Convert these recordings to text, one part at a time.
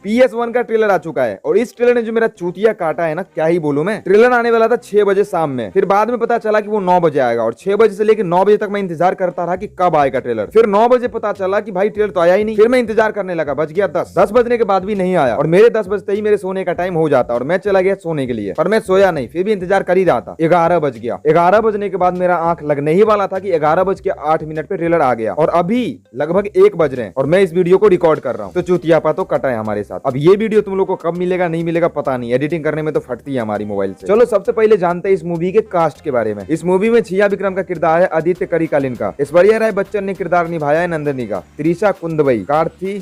PS1 का trailer आ चुका है और इस ट्रेलर ने जो मेरा चूतिया काटा है ना, क्या ही बोलूं मैं। ट्रेलर आने वाला था 6 बजे शाम में, फिर बाद में पता चला कि वो 9 बजे आएगा और 6 बजे से लेकर 9 बजे तक मैं इंतजार करता रहा कि कब आएगा ट्रेलर। फिर 9 बजे पता चला कि भाई ट्रेलर तो आया ही नहीं। फिर मैं इंतजार करने लगा, बज गया 10 बजने के बाद भी नहीं आया और मेरे 10 बजते ही मेरे सोने का टाइम हो जाता और मैं चला गया सोने के लिए, पर मैं सोया नहीं, फिर भी इंतजार कर ही रहा था। 11 बज गया। 11 बजने के बाद मेरा आंख लगने ही वाला था कि 11:08 पे ट्रेलर आ गया और अभी लगभग 1 बज रहे हैं और मैं इस वीडियो को रिकॉर्ड कर रहा हूँ। तो चूतियापा तो कटा है हमारे साथ। अब ये वीडियो तुम लोग को कब मिलेगा नहीं मिलेगा पता नहीं, एडिटिंग करने में तो फटती है हमारी मोबाइल से। चलो सबसे पहले जानते हैं इस मूवी के कास्ट के बारे में। इस मूवी में छिया विक्रम का किरदार है आदित्य करिकालिन का, ऐश्वर्या राय बच्चन ने किरदार निभाया है नंदिनी का, त्रिशा कुंदवई, कार्थी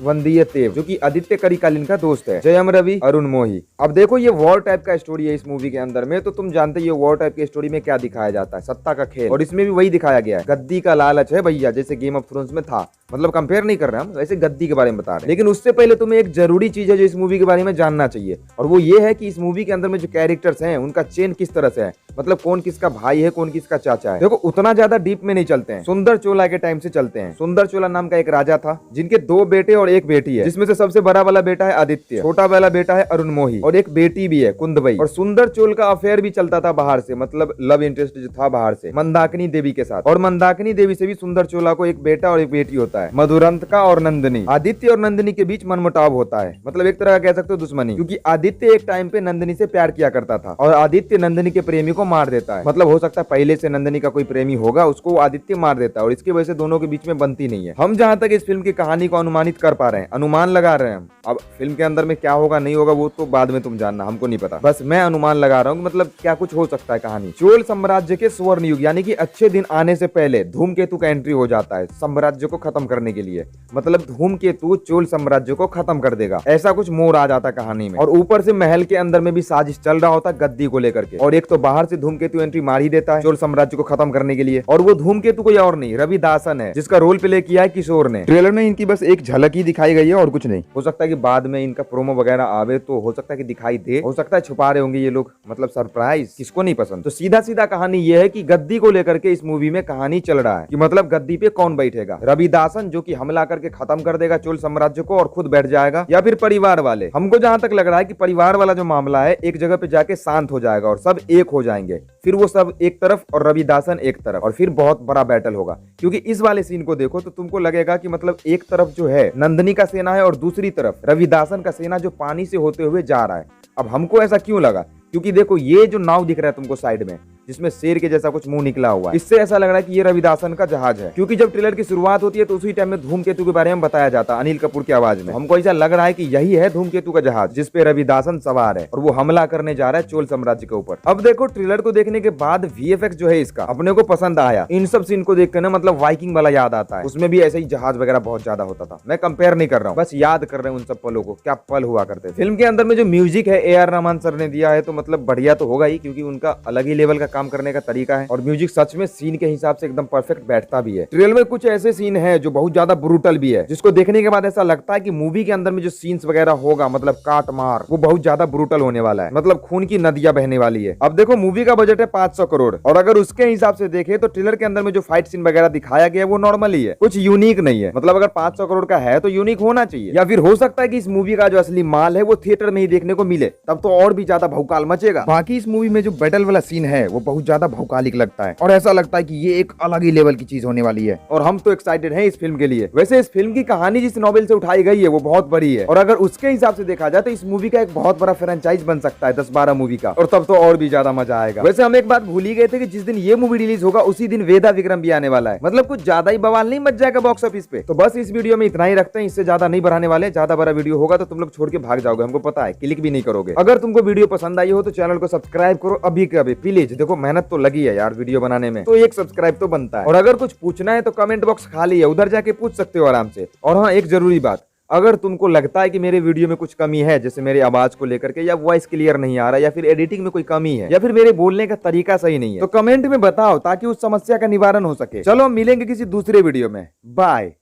वंदियतेव जो कि आदित्य करिकालिन का दोस्त है, जयम रवि, अरुण मोही। अब देखो ये वॉर टाइप का स्टोरी है इस मूवी के अंदर में, तो तुम जानते ये वॉर टाइप की स्टोरी में क्या दिखाया जाता है, सत्ता का खेल, और इसमें भी वही दिखाया गया है। गद्दी का लालच है भैया, जैसे गेम ऑफ थ्रोन्स में था। मतलब कंपेयर नहीं कर रहे हम, वैसे गद्दी के बारे में बता रहे हैं। लेकिन उससे पहले तुम्हें एक जरूरी चीज है जो इस मूवी के बारे में जानना चाहिए, और वो ये है कि इस मूवी के अंदर में जो कैरेक्टर्स हैं उनका चेन किस तरह से है, मतलब कौन किसका भाई है, कौन किसका चाचा है। देखो उतना ज्यादा डीप में नहीं चलते हैं, सुंदर चोला के टाइम से चलते हैं। सुंदर चोला नाम का एक राजा था जिनके 2 बेटे और 1 बेटी है, जिसमें से सबसे बड़ा वाला बेटा है आदित्य, छोटा वाला बेटा है अरुण मोही और एक बेटी भी है कुंदवई। और सुंदर चोल का अफेयर भी चलता था बाहर से, मतलब लव इंटरेस्ट जो था बाहर से मंदाकिनी देवी के साथ, और मंदाकिनी देवी से भी सुंदर चोला को एक बेटा और एक बेटी होता है, मधुरंत का और नंदिनी। आदित्य और नंदिनी के बीच मनमुटाव होता है, मतलब एक तरह का कह सकते हो दुश्मनी, क्योंकि आदित्य एक टाइम पे नंदिनी से प्यार किया करता था और आदित्य नंदिनी के प्रेमी को मार देता है। मतलब हो सकता है पहले से नंदिनी का कोई प्रेमी होगा, उसको आदित्य मार देता है और इसकी वजह से दोनों के बीच में बनती नहीं है। हम जहां तक इस फिल्म की कहानी को अनुमानित कर पा रहे हैं, अनुमान लगा रहे हैं हम। अब फिल्म के अंदर में क्या होगा नहीं होगा वो तो बाद में तुम जानना, हमको नहीं पता, बस मैं अनुमान लगा रहा हूँ मतलब क्या कुछ हो सकता है कहानी। चोल साम्राज्य के स्वर्ण युग यानी कि अच्छे दिन आने से पहले धूमकेतु का एंट्री हो जाता है साम्राज्य को खत्म करने के लिए, मतलब धूमकेतु चोल साम्राज्य को खत्म कर देगा, ऐसा कुछ मोड़ आ जाता कहानी में। और ऊपर से महल के अंदर में भी साजिश चल रहा होता गद्दी को लेकर के, और एक तो बाहर से धूमकेतु एंट्री मार ही देता है चोल साम्राज्य को खत्म करने के लिए, और वो धूमकेतु कोई और नहीं रविदासन है, जिसका रोल प्ले किया है किशोर ने। ट्रेलर में इनकी बस एक झलक ही दिखाई गई है और कुछ नहीं। हो सकता है कि बाद में इनका प्रोमो वगैरह आवे तो हो सकता है कि दिखाई दे, हो सकता है छुपा रहे होंगे ये लोग, मतलब सरप्राइज, किसको नहीं पसंद। तो सीधा सीधा कहानी ये है कि गद्दी को लेकर के इस मूवी में कहानी चल रहा है कि मतलब गद्दी पे कौन बैठेगा, रविदासन जो कि हमला करके खत्म कर देगा चोल साम्राज्य को और खुद बैठ जाएगा, या फिर परिवार वाले। हमको जहां तक लग रहा है कि परिवार वाला जो मामला है एक जगह पे जाके शांत हो जाएगा और सब एक हो जाएंगे, फिर वो सब एक तरफ और रविदासन एक तरफ, और फिर बहुत बड़ा बैटल होगा। क्योंकि इस वाले सीन को देखो तो तुमको लगेगा कि मतलब एक तरफ जो है नंदिनी का सेना है और दूसरी तरफ रविदासन का सेना जो पानी से होते हुए जा रहा है। अब हमको ऐसा क्यों लगा, क्योंकि देखो ये जो नाव दिख रहा है तुमको साइड में जिसमें शेर के जैसा कुछ मुंह निकला हुआ है, इससे ऐसा लग रहा है कि ये रविदासन का जहाज है, क्योंकि जब ट्रेलर की शुरुआत होती है तो उसी टाइम में धूमकेतु के बारे में बताया जाता है अनिल कपूर की आवाज में। हमको ऐसा लग रहा है कि यही है धूमकेतु का जहाज जिसपे रविदासन सवार है और वो हमला करने जा रहा है चोल साम्राज्य के ऊपर। अब देखो ट्रेलर को देखने के बाद VFX जो है इसका अपने को पसंद आया। इन सब सीन को देख कर ना मतलब वाइकिंग वाला याद आता है, उसमें भी ऐसे ही जहाज वगैरह बहुत ज्यादा होता था। मैं कंपेयर नहीं कर रहा हूँ, बस याद कर रहे हैं उन सब पलों को, क्या पल हुआ करते। फिल्म के अंदर में जो म्यूजिक है AR रहमान सर ने दिया है तो मतलब बढ़िया तो होगा ही, क्योंकि उनका अलग ही लेवल का काम करने का तरीका है और म्यूजिक सच में सीन के हिसाब से एकदम परफेक्ट बैठता भी है। ट्रेलर में कुछ ऐसे सीन है जो बहुत ज्यादा ब्रूटल भी है, जिसको देखने के बाद ऐसा लगता है कि मूवी के अंदर में जो सीन्स वगैरह होगा मतलब काट मार वो बहुत ज्यादा ब्रूटल होने वाला है, मतलब खून की नदियां बहने वाली है। अब देखो मूवी का बजट है 500 करोड़ और अगर उसके हिसाब से देखे तो ट्रेलर के अंदर में जो फाइट सीन वगैरह दिखाया गया है वो नॉर्मल ही है, कुछ यूनिक नहीं है। मतलब अगर 500 करोड़ का है तो यूनिक होना चाहिए, या फिर हो सकता है कि इस मूवी का जो असली माल है वो थिएटर में ही देखने को मिले, तब तो और भी ज्यादा भौकाल मचेगा। बाकी इस मूवी में जो बैटल वाला सीन है वो बहुत ज्यादा भौकालिक लगता है और ऐसा लगता है कि ये एक अलग ही लेवल की चीज होने वाली है और हम तो एक्साइटेड हैं इस फिल्म के लिए। वैसे इस फिल्म की कहानी जिस नॉवेल से उठाई गई है वो बहुत बड़ी है और अगर उसके हिसाब से देखा जाए तो इस मूवी का एक बहुत बड़ा फ्रेंचाइज बन सकता है 10-12 मूवी का, और तब तो और भी ज्यादा मजा आएगा। वैसे हम एक बात भूल ही गए थे कि जिस दिन ये मूवी रिलीज होगा उसी दिन वेदा विक्रम भी आने वाला है, मतलब कुछ ज्यादा ही बवाल नहीं मच जाएगा बॉक्स ऑफिस पे। तो बस इस वीडियो में इतना ही रखते हैं, इससे ज्यादा नहीं बढ़ाने वाले। ज्यादा बड़ा वीडियो होगा तो तुम लोग छोड़ के भाग जाओगे, हमको पता है, क्लिक भी नहीं करोगे। अगर तुमको वीडियो पसंद आई हो तो चैनल को सब्सक्राइब करो अभी के अभी प्लीज। देखो मेहनत तो लगी है यार वीडियो बनाने में, तो एक सब्सक्राइब तो बनता है। और अगर कुछ पूछना है तो कमेंट बॉक्स खाली है, उधर जाके पूछ सकते हो आराम से। और हाँ एक जरूरी बात, अगर तुमको लगता है कि मेरे वीडियो में कुछ कमी है, जैसे मेरी आवाज को लेकर के, या वॉइस क्लियर नहीं आ रहा, या फिर एडिटिंग में कोई कमी है, या फिर मेरे बोलने का तरीका सही नहीं है, तो कमेंट में बताओ ताकि उस समस्या का निवारण हो सके। चलो मिलेंगे किसी दूसरे वीडियो में, बाय।